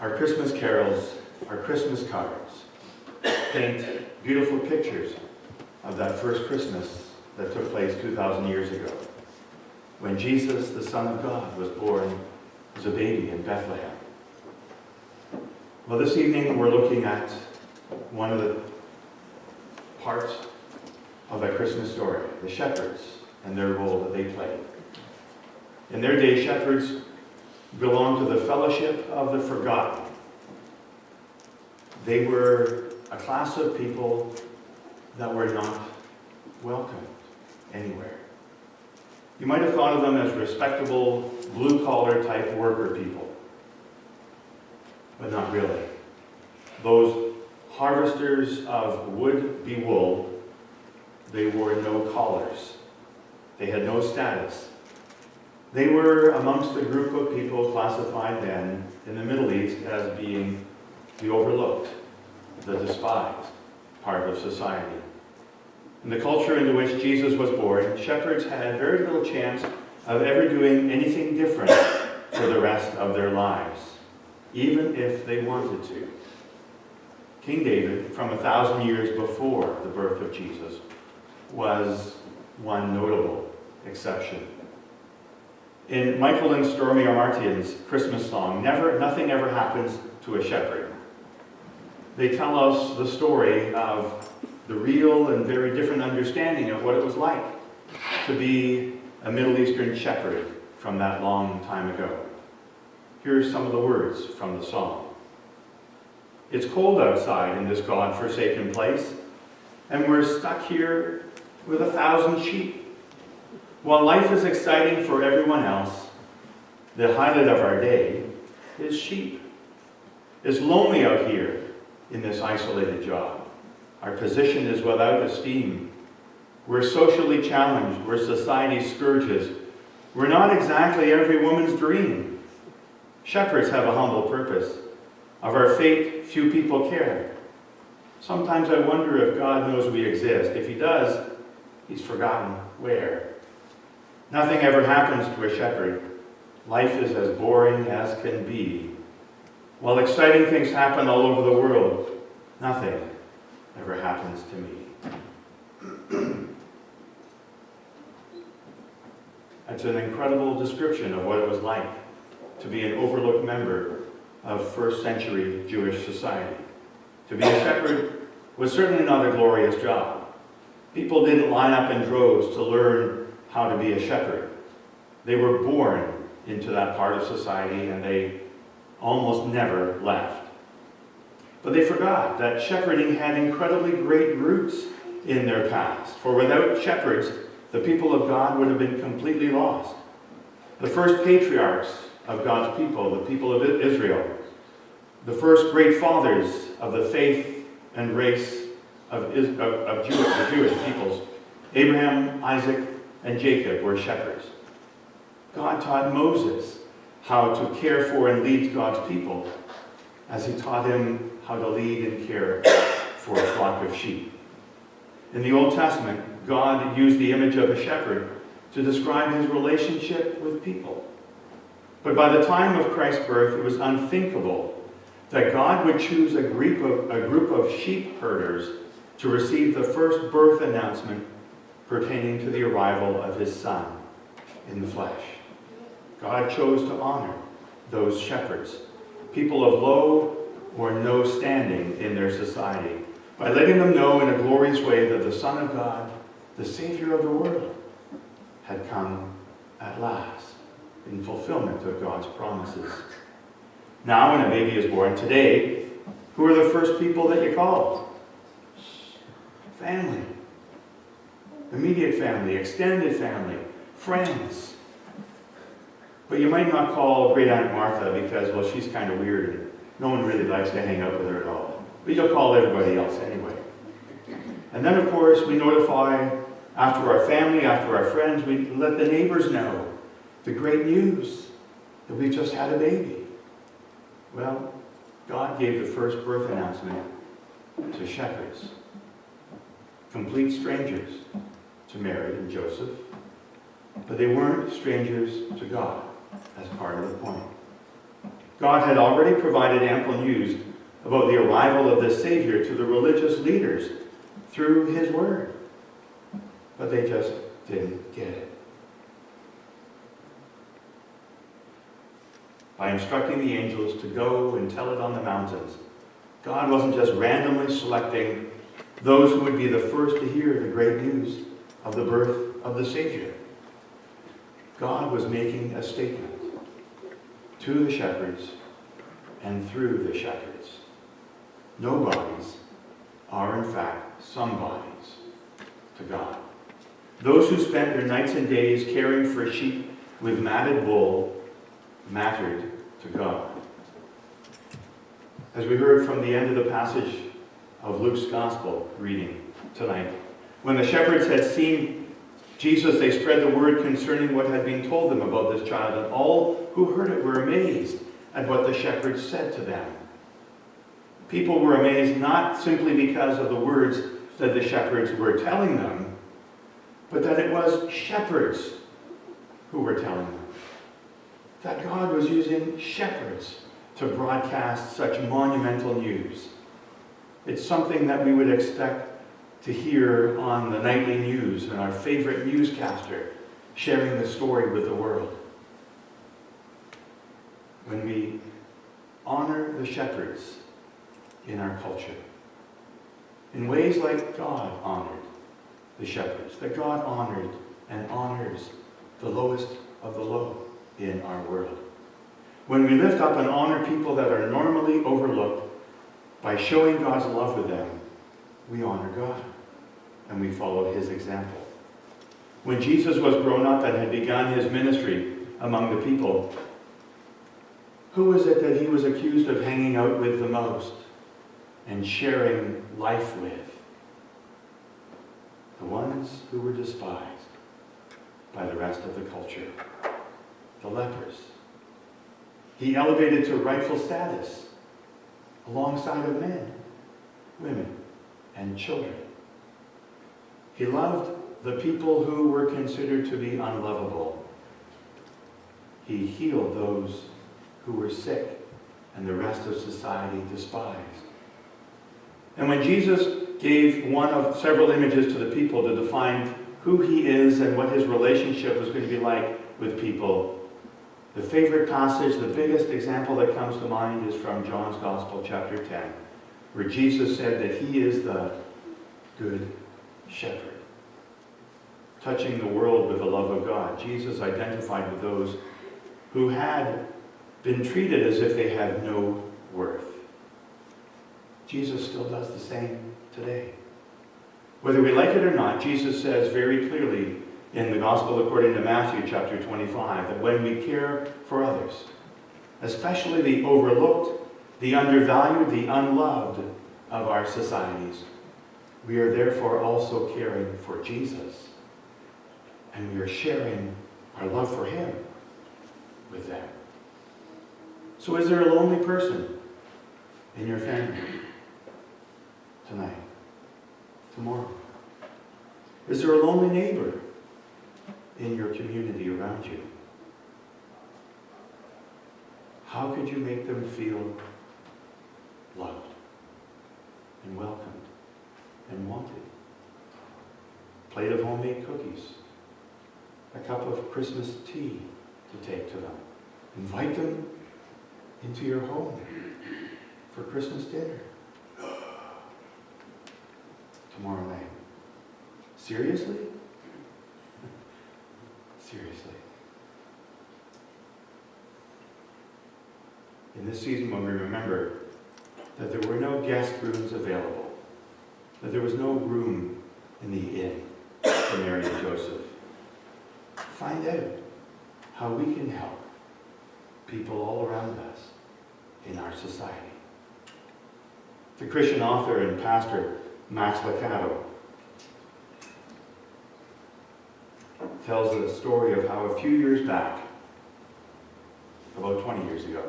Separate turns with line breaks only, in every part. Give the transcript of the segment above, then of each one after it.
Our Christmas carols, our Christmas cards paint beautiful pictures of that first Christmas that took place 2,000 years ago, when Jesus, the Son of God, was born as a baby in Bethlehem. Well, this evening we're looking at one of the parts of that Christmas story, the shepherds and their role that they played. In their day, shepherds belonged to the fellowship of the forgotten. They were a class of people that were not welcomed anywhere. You might have thought of them as respectable, blue-collar type worker people, but not really. Those harvesters of would-be wool, they wore no collars. They had no status. They were amongst a group of people classified then in the Middle East as being the overlooked, the despised part of society. In the culture into which Jesus was born, shepherds had very little chance of ever doing anything different for the rest of their lives, even if they wanted to. King David, from 1,000 years before the birth of Jesus, was one notable exception. In Michael and Stormy Amartyan's Christmas song, Nothing Ever Happens to a Shepherd, they tell us the story of the real and very different understanding of what it was like to be a Middle Eastern shepherd from that long time ago. Here's some of the words from the song. It's cold outside in this God-forsaken place, and we're stuck here with 1,000 sheep. While life is exciting for everyone else, the highlight of our day is sheep. It's lonely out here in this isolated job. Our position is without esteem. We're socially challenged. We're society's scourges. We're not exactly every woman's dream. Shepherds have a humble purpose. Of our fate, few people care. Sometimes I wonder if God knows we exist. If he does, he's forgotten where. Nothing ever happens to a shepherd. Life is as boring as can be. While exciting things happen all over the world, nothing ever happens to me. That's an incredible description of what it was like to be an overlooked member of first century Jewish society. To be a shepherd was certainly not a glorious job. People didn't line up in droves to learn how to be a shepherd. They were born into that part of society and they almost never left. But they forgot that shepherding had incredibly great roots in their past. For without shepherds, the people of God would have been completely lost. The first patriarchs of God's people, the people of Israel, the first great fathers of the faith and race of the Jewish peoples, Abraham, Isaac, and Jacob were shepherds. God taught Moses how to care for and lead God's people, as he taught him how to lead and care for a flock of sheep. In the Old Testament, God used the image of a shepherd to describe his relationship with people. But by the time of Christ's birth, it was unthinkable that God would choose a group of sheep herders to receive the first birth announcement pertaining to the arrival of his Son in the flesh. God chose to honor those shepherds, people of low or no standing in their society, by letting them know in a glorious way that the Son of God, the Savior of the world, had come at last in fulfillment of God's promises. Now, when a baby is born today, who are the first people that you call? Family. Immediate family, extended family, friends. But you might not call Great Aunt Martha because, well, she's kind of weird and no one really likes to hang out with her at all. But you'll call everybody else anyway. And then, of course, we notify, after our family, after our friends, we let the neighbors know the great news that we've just had a baby. Well, God gave the first birth announcement to shepherds, complete strangers to Mary and Joseph, but they weren't strangers to God as part of the point. God had already provided ample news about the arrival of the Savior to the religious leaders through his word. But they just didn't get it. By instructing the angels to go and tell it on the mountains, God wasn't just randomly selecting those who would be the first to hear the great news of the birth of the Savior. God was making a statement to the shepherds and through the shepherds. No bodies are in fact some bodies to God. Those who spent their nights and days caring for sheep with matted wool mattered to God. As we heard from the end of the passage of Luke's Gospel reading tonight, when the shepherds had seen Jesus, they spread the word concerning what had been told them about this child, and all who heard it were amazed at what the shepherds said to them. People were amazed not simply because of the words that the shepherds were telling them, but that it was shepherds who were telling them. That God was using shepherds to broadcast such monumental news. It's something that we would expect to hear on the nightly news and our favorite newscaster sharing the story with the world. When we honor the shepherds in our culture, in ways like God honored the shepherds, that God honored and honors the lowest of the low in our world. When we lift up and honor people that are normally overlooked by showing God's love with them, we honor God and we follow his example. When Jesus was grown up and had begun his ministry among the people, who is it that he was accused of hanging out with the most and sharing life with? The ones who were despised by the rest of the culture, the lepers. He elevated to rightful status alongside of men, women, and children. He loved the people who were considered to be unlovable. He healed those who were sick and the rest of society despised. And when Jesus gave one of several images to the people to define who he is and what his relationship was going to be like with people, the favorite passage, the biggest example that comes to mind is from John's Gospel, chapter 10, where Jesus said that he is the good shepherd. Touching the world with the love of God, Jesus identified with those who had been treated as if they had no worth. Jesus still does the same today. Whether we like it or not, Jesus says very clearly in the Gospel according to Matthew chapter 25 that when we care for others, especially the overlooked, the undervalued, the unloved of our societies, we are therefore also caring for Jesus. And we are sharing our love for him with them. So is there a lonely person in your family tonight, tomorrow? Is there a lonely neighbor in your community around you? How could you make them feel loved and welcomed and wanted? A plate of homemade cookies, a cup of Christmas tea to take to them. Invite them into your home for Christmas dinner tomorrow night. Seriously? Seriously. In this season, when we remember that there were no guest rooms available, that there was no room in the inn for Mary and Joseph, find out how we can help people all around us in our society. The Christian author and pastor Max Lucado tells the story of how a few years back, about 20 years ago,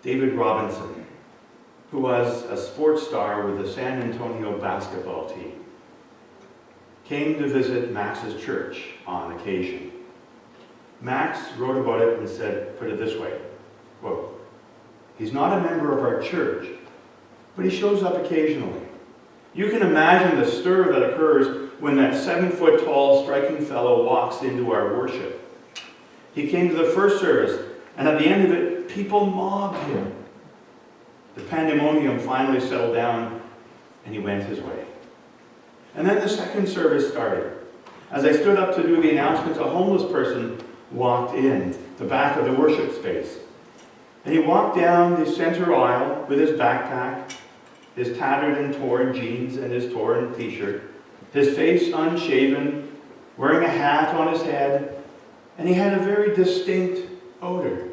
David Robinson, who was a sports star with the San Antonio basketball team, came to visit Max's church on occasion. Max wrote about it and said, put it this way, quote, He's not a member of our church, but he shows up occasionally. You can imagine the stir that occurs when that 7-foot-tall, striking fellow walks into our worship. He came to the first service, and at the end of it, people mobbed him. The pandemonium finally settled down, and he went his way. And then the second service started. As I stood up to do the announcements, a homeless person walked in the back of the worship space. And he walked down the center aisle with his backpack, his tattered and torn jeans and his torn t-shirt, his face unshaven, wearing a hat on his head, and he had a very distinct odor.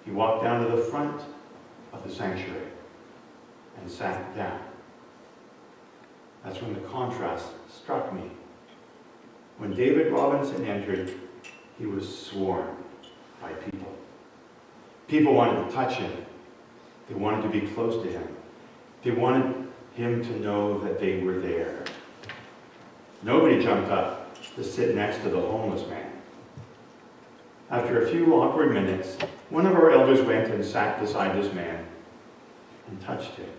He walked down to the front of the sanctuary and sat down. That's when the contrast struck me. When David Robinson entered, he was swarmed by people. People wanted to touch him. They wanted to be close to him. They wanted him to know that they were there. Nobody jumped up to sit next to the homeless man. After a few awkward minutes, one of our elders went and sat beside this man and touched him.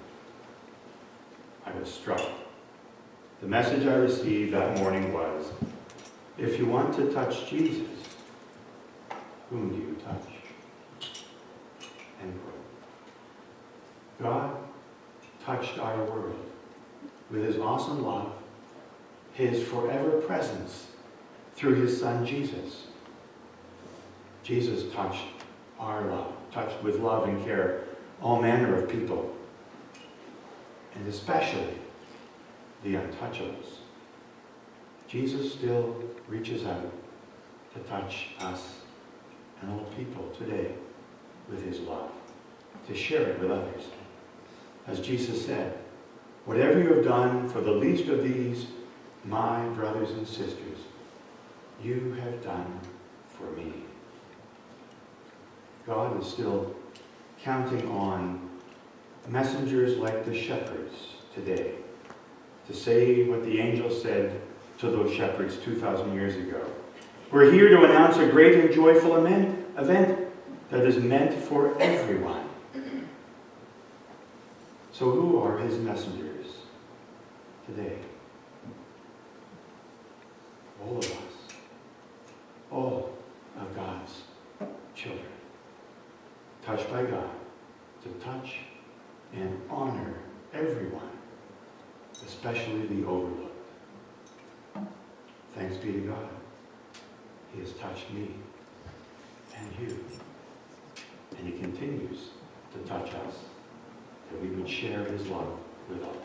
I was struck. The message I received that morning was, if you want to touch Jesus, whom do you touch? End quote. God touched our world with his awesome love, his forever presence through his Son Jesus. Jesus touched our love, touched with love and care all manner of people, and especially the untouchables. Jesus still reaches out to touch us and all people today with his love, to share it with others. As Jesus said, whatever you have done for the least of these, my brothers and sisters, you have done for me. God is still counting on messengers like the shepherds today to say what the angel said to those shepherds 2,000 years ago. We're here to announce a great and joyful event that is meant for everyone. So who are his messengers today? All of us. All of God's children. Touched by God to touch and honor everyone, especially the overlooked. Thanks be to God. He has touched me and you. And he continues to touch us, that we would share his love with all.